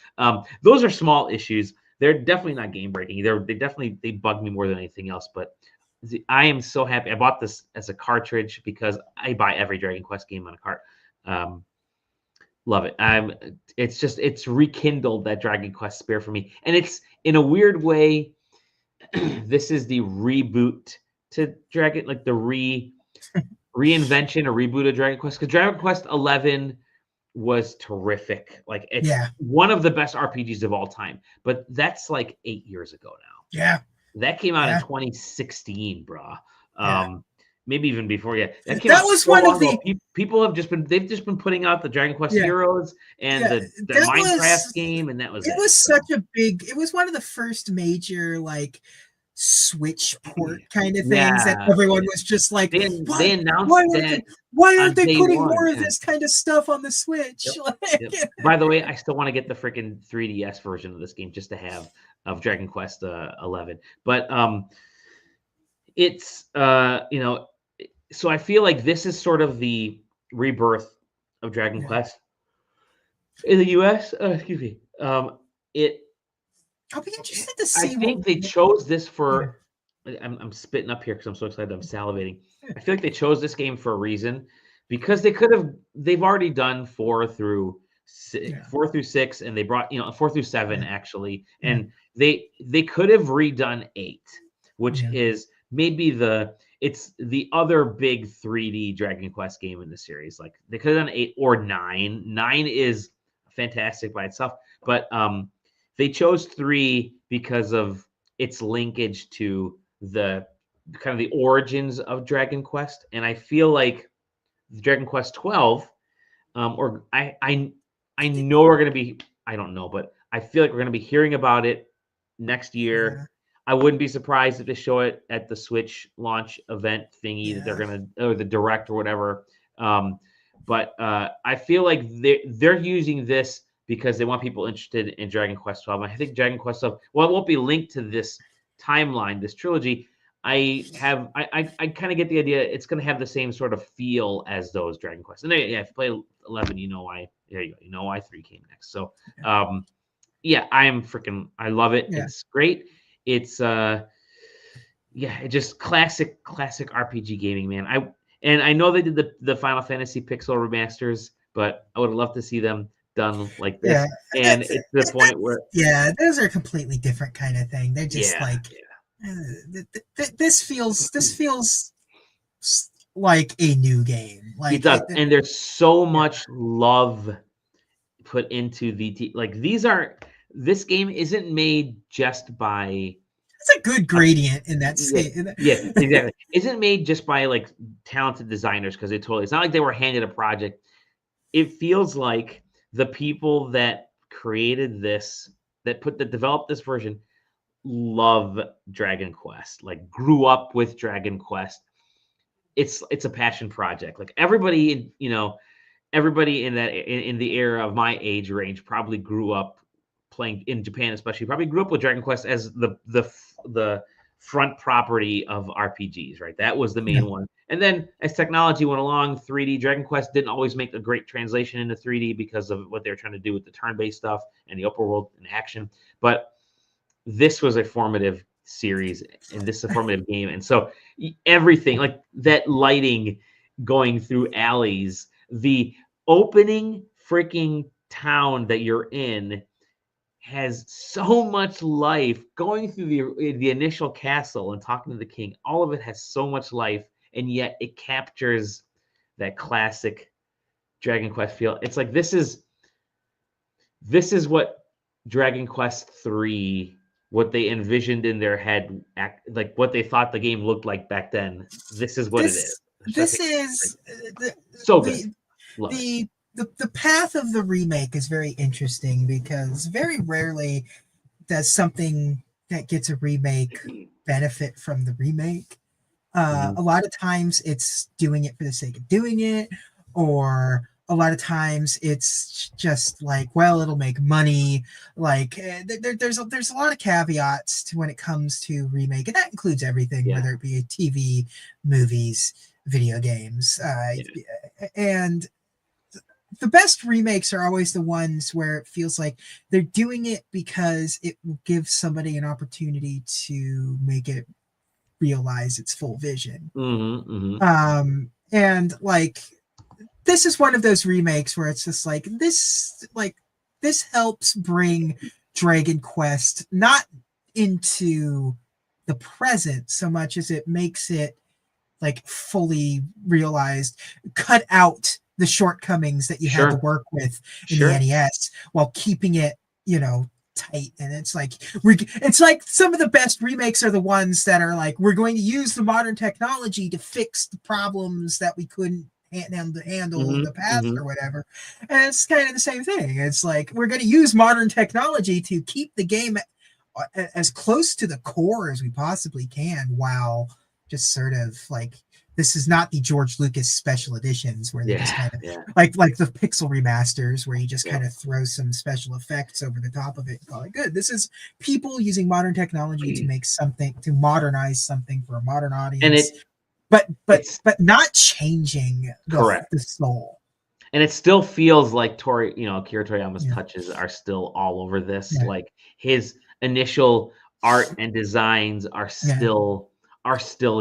those are small issues. They're definitely not game breaking. They bug me more than anything else. But I am so happy. I bought this as a cartridge because I buy every Dragon Quest game on a cart. Love it. It's rekindled that Dragon Quest spirit for me, and it's in a weird way. This is the reboot to Dragon, like the reinvention or reboot of Dragon Quest, because Dragon Quest 11 was terrific. Like it's one of the best RPGs of all time. But that's like 8 years ago now. Yeah, that came out in 2016, bro. Maybe even before. Yeah, that was so one of the people have just been putting out the Dragon Quest Heroes and the Minecraft game, and that was it. It was one of the first major like Switch port kind of things that everyone was just like, they announced why aren't they putting more of this kind of stuff on the Switch? By the way, I still want to get the freaking 3DS version of this game just to have of Dragon Quest 11. But it's so I feel like this is sort of the rebirth of Dragon Quest in the US. Excuse me. I'll be interested to see. I think they chose this for. I'm spitting up here because I'm so excited. I'm salivating. I feel like they chose this game for a reason, because they've already done 4 through 6, and they brought 4 through 7 actually, and they could have redone 8, which is maybe it's the other big 3D Dragon Quest game in the series. Like they could have done 8 or 9. 9 is fantastic by itself, but they chose 3 because of its linkage to the kind of the origins of Dragon Quest, and I feel like Dragon Quest 12, or I know we're gonna be. I don't know, but I feel like we're gonna be hearing about it next year. I wouldn't be surprised if they show it at the Switch launch event thingy that they're gonna, or the direct or whatever. But I feel like they're using this because they want people interested in Dragon Quest 12. I think Dragon Quest 12, well, it won't be linked to this timeline, this trilogy. I kind of get the idea it's going to have the same sort of feel as those Dragon Quests. And if you play 11, you know why. There you go. You know why 3 came next. So, I love it. It's great. It's it just classic RPG gaming, man. I know they did the Final Fantasy Pixel remasters, but I would love to see them done like this. And it's the point where those are a completely different kind of thing. They're just this feels like a new game. Like it does, and there's so much love put into this game isn't made just by. It's a good gradient in that state. Yeah, exactly. Isn't made just by like talented designers because it's not like they were handed a project. It feels like the people that created this, that developed this version, love Dragon Quest, like grew up with Dragon Quest. It's a passion project. Like everybody in the era of my age range probably grew up playing in Japan, especially probably grew up with Dragon Quest as the front property of RPGs, right? That was the main one. And then as technology went along, 3D Dragon Quest didn't always make a great translation into 3D because of what they were trying to do with the turn-based stuff and the open world and action. But this was a formative series, and this is a formative game. And so everything, like that lighting going through alleys, the opening freaking town that you're in has so much life. Going through the initial castle and talking to the king, all of it has so much life, and yet it captures that classic Dragon Quest feel. It's like this is what Dragon Quest 3 what they envisioned in their head, like what they thought the game looked like back then. This is what it is. This is so good. The path of the remake is very interesting because very rarely does something that gets a remake benefit from the remake. A lot of times it's doing it for the sake of doing it, or a lot of times it's just like, well, it'll make money. Like there's a lot of caveats to when it comes to remake, and that includes everything, whether it be TV, movies, video games, and the best remakes are always the ones where it feels like they're doing it because it will give somebody an opportunity to make it realize its full vision. And like, this is one of those remakes where it's just like this helps bring Dragon Quest not into the present so much as it makes it like fully realized, cut out the shortcomings that you had to work with in the NES while keeping it, tight. And it's like some of the best remakes are the ones that are like, we're going to use the modern technology to fix the problems that we couldn't handle in the past or whatever. And it's kind of the same thing. It's like, we're going to use modern technology to keep the game as close to the core as we possibly can, while just sort of like, this is not the George Lucas special editions where they just kind of like the pixel remasters where you just kind of throw some special effects over the top of it and call it good. This is people using modern technology to make something, to modernize something for a modern audience, but not changing the soul. And it still feels like Akira Toriyama's touches are still all over this. Like his initial art and designs are still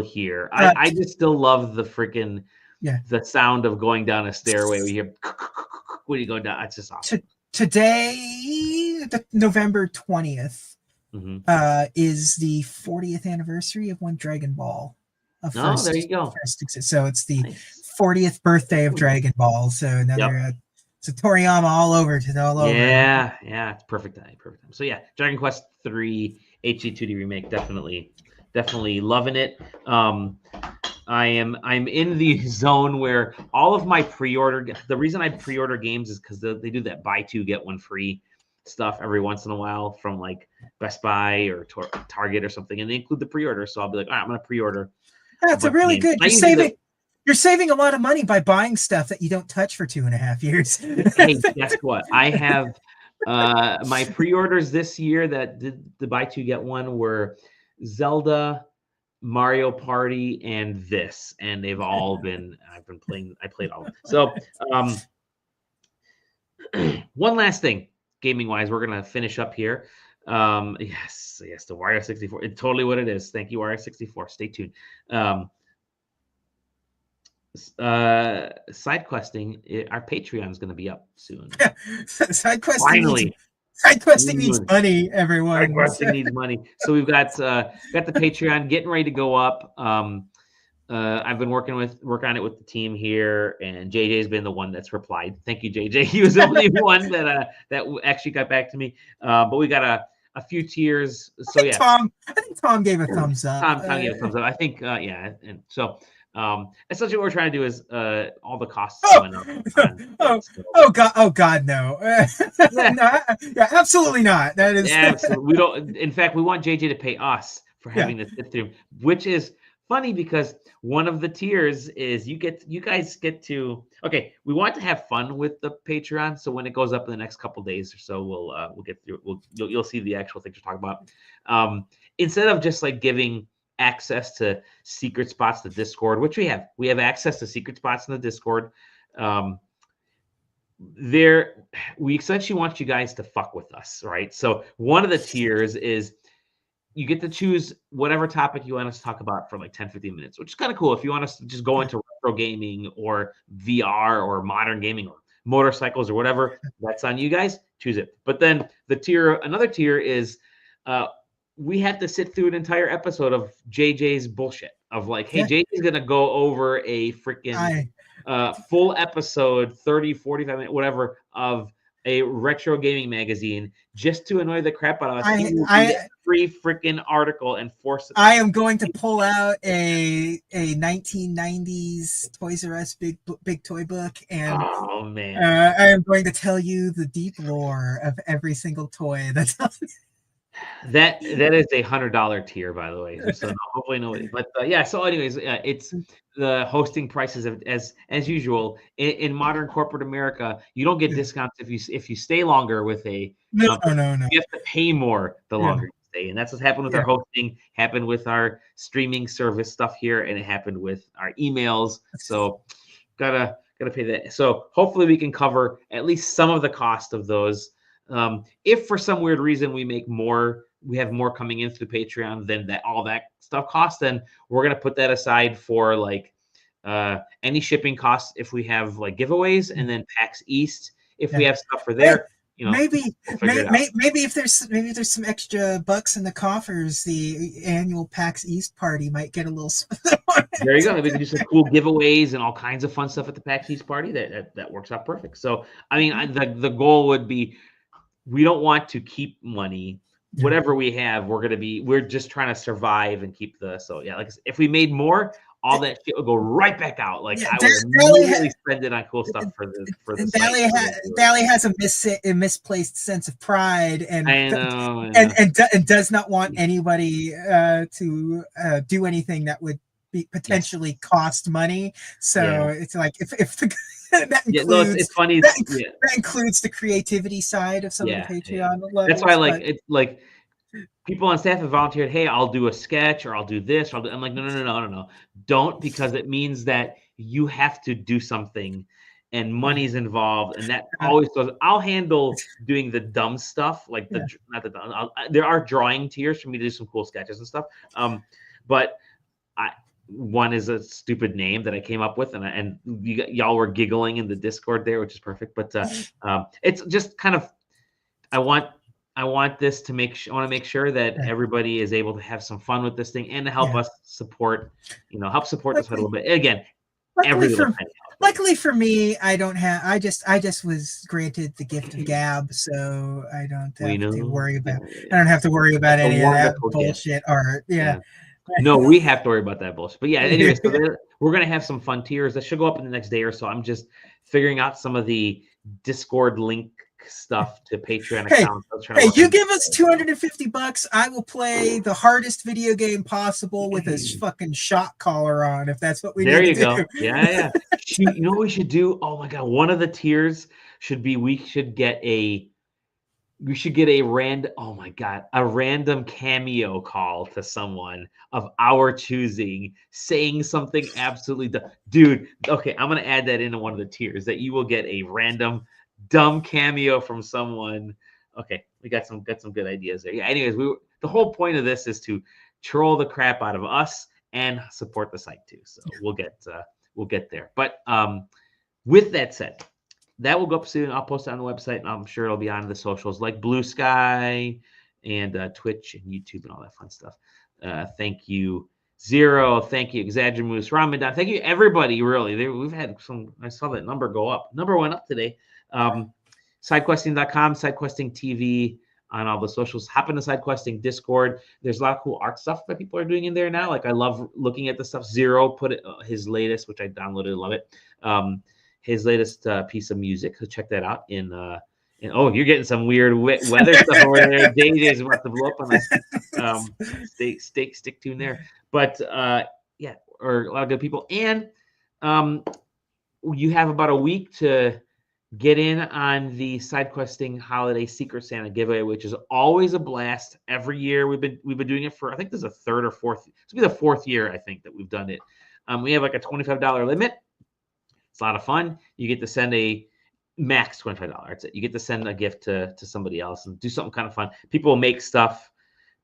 here. I just still love the freaking the sound of going down a stairway. We hear when you go down. It's just awesome. Today, November 20th, is the 40th anniversary of when Dragon Ball. There you go. So it's the 40th birthday of Dragon Ball. So another it's a Toriyama all over. Yeah, it's perfect time. So Dragon Quest 3 HD 2D remake, definitely loving it. I'm in the zone where all of my the reason I pre-order games is because they do that buy two get one free stuff every once in a while from like Best Buy or Target or something, and they include the pre-order. So I'll be like, all right, I'm gonna pre-order. That's a really good. You're saving a lot of money by buying stuff that you don't touch for 2.5 years. Hey, guess what? I have my pre-orders this year that did the buy two get one were Zelda, Mario Party, and this, and they've all been. I played all of them. So, one last thing, gaming wise, we're gonna finish up here. Yes, the Wario 64. It's totally what it is. Thank you, Wario 64. Stay tuned. Side questing. Our Patreon is gonna be up soon. Side questing. Finally. Side questing needs money, everyone. Side questing needs money. So we've got the Patreon getting ready to go up. I've been working on it with the team here, and JJ's been the one that's replied. Thank you, JJ. He was the only one that actually got back to me. But we got a few tiers. So I think Tom gave a thumbs up. Tom gave a thumbs up. I think and so. Essentially, what we're trying to do is all the costs went up. God, no. Absolutely not. That is absolutely. We don't. In fact, we want JJ to pay us for having to sit through, which is funny because one of the tiers is you guys get to. Okay, we want to have fun with the Patreon, so when it goes up in the next couple days or so, we'll get through. You'll see the actual things we're talking about. Instead of just like giving access to secret spots, the Discord, which we have access to secret spots in the Discord. We essentially want you guys to fuck with us, right? So one of the tiers is you get to choose whatever topic you want us to talk about for like 10-15 minutes, which is kind of cool. If you want us to just go into retro gaming or VR or modern gaming or motorcycles or whatever, that's on you guys. Choose it. But then another tier is we have to sit through an entire episode of JJ's bullshit of like, hey, JJ's going to go over a freaking full episode, 30, 45 minutes, whatever, of a retro gaming magazine just to annoy the crap out of us. He will read a free freaking article and force it. I am going to pull out a 1990s Toys R Us big toy book, and oh man, I am going to tell you the deep lore of every single toy that's on. That is a $100 tier, by the way. So hopefully nobody. But yeah. So anyways, it's the hosting prices as usual in modern corporate America. You don't get discounts if you stay longer with a company. No. You have to pay more the longer you stay, and that's what's happened with our hosting. Happened with our streaming service stuff here, and it happened with our emails. So gotta pay that. So hopefully we can cover at least some of the cost of those. If for some weird reason we have more coming in through Patreon than all that stuff costs, then we're gonna put that aside for like any shipping costs if we have like giveaways, and then PAX East if we have stuff for there. Maybe if there's some extra bucks in the coffers, the annual PAX East party might get a little. There you go. We can do some cool giveaways and all kinds of fun stuff at the PAX East party. That works out perfect. So I mean, the goal would be, we don't want to keep money. Whatever we have, we're just trying to survive and keep like if we made more, all that shit would go right back out. Like I would immediately spend it on cool stuff for the Valley has a misplaced sense of pride and does not want anybody to do anything that would be potentially cost money. So it's like if the that includes, it's funny. That includes the creativity side of some of the Patreon levels. That's why, it's like people on staff have volunteered. Hey, I'll do a sketch, or I'll do this. I'm like, no, don't, because it means that you have to do something, and money's involved, and that always goes. I'll handle doing the dumb stuff, like there are drawing tiers for me to do some cool sketches and stuff. But one is a stupid name that I came up with, and y'all were giggling in the Discord there, which is perfect. But it's just kind of, I want this to make sure that everybody is able to have some fun with this thing, and to help us support, help support this a little bit. Again, luckily for me, I just was granted the gift of gab, so I don't have to worry about. I don't have to worry about any of that bullshit art. Yeah. No, we have to worry about that bullshit. But yeah, anyway, so we're going to have some fun tiers that should go up in the next day or so. I'm just figuring out some of the Discord link stuff to Patreon accounts. Hey, you give us $250, I will play the hardest video game possible with a fucking shock collar on, if that's what we there need to you do. Go. Yeah. You know what we should do? Oh my God. One of the tiers should be, we should get a random cameo call to someone of our choosing, saying something absolutely dumb. Dude, okay, I'm gonna add that into one of the tiers, that you will get a random dumb cameo from someone. Okay, we got some good ideas there. Yeah, anyways, the whole point of this is to troll the crap out of us and support the site too. So we'll get there. But with that said, that will go up soon. I'll post it on the website, and I'm sure it'll be on the socials like Blue Sky and Twitch and YouTube and all that fun stuff. Thank you, Zero. Thank you, Exaggeramoose, Ramadan. Thank you, everybody. Really, we've had some. I saw that number go up. Number went up today. SideQuesting.com, SideQuesting TV on all the socials. Hop into SideQuesting Discord. There's a lot of cool art stuff that people are doing in there now. Like, I love looking at the stuff. Zero put his latest, which I downloaded. Love it. His latest piece of music. So check that out. Oh, you're getting some weird weather stuff over there. JJ's about to blow up on us. Stick tune there. But yeah, or a lot of good people. And you have about a week to get in on the SideQuesting Holiday Secret Santa giveaway, which is always a blast. Every year we've been doing it for, I think this is a third or fourth. This will be the fourth year, I think, that we've done it. We have like a $25 limit. It's a lot of fun. You get to send a max $25. That's it. You get to send a gift to somebody else and do something kind of fun. People make stuff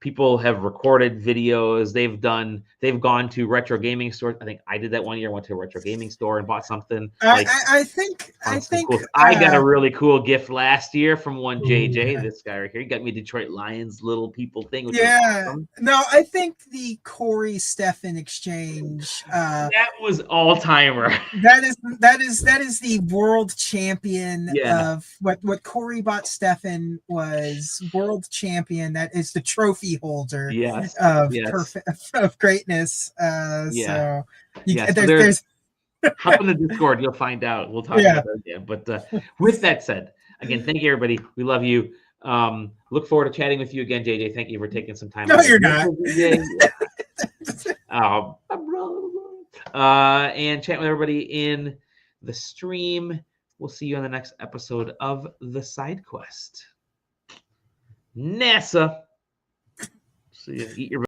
People have recorded videos. They've gone to retro gaming stores. I think I did that one year. I went to a retro gaming store and bought something. I think cool. I got a really cool gift last year from one JJ. This guy right here. He got me Detroit Lions little people thing. Which was awesome. No, I think the Corey Steffen exchange. That was all timer. That is the world champion of what Corey bought. Steffen was world champion. That is the trophy holder of greatness. So there's hop in the Discord, you'll find out. We'll talk about that again. But with that said, again, thank you everybody. We love you. Look forward to chatting with you again, JJ. Thank you for taking some time. No, you're not. And chat with everybody in the stream. We'll see you on the next episode of the SideQuest. NASA. See you. Eat your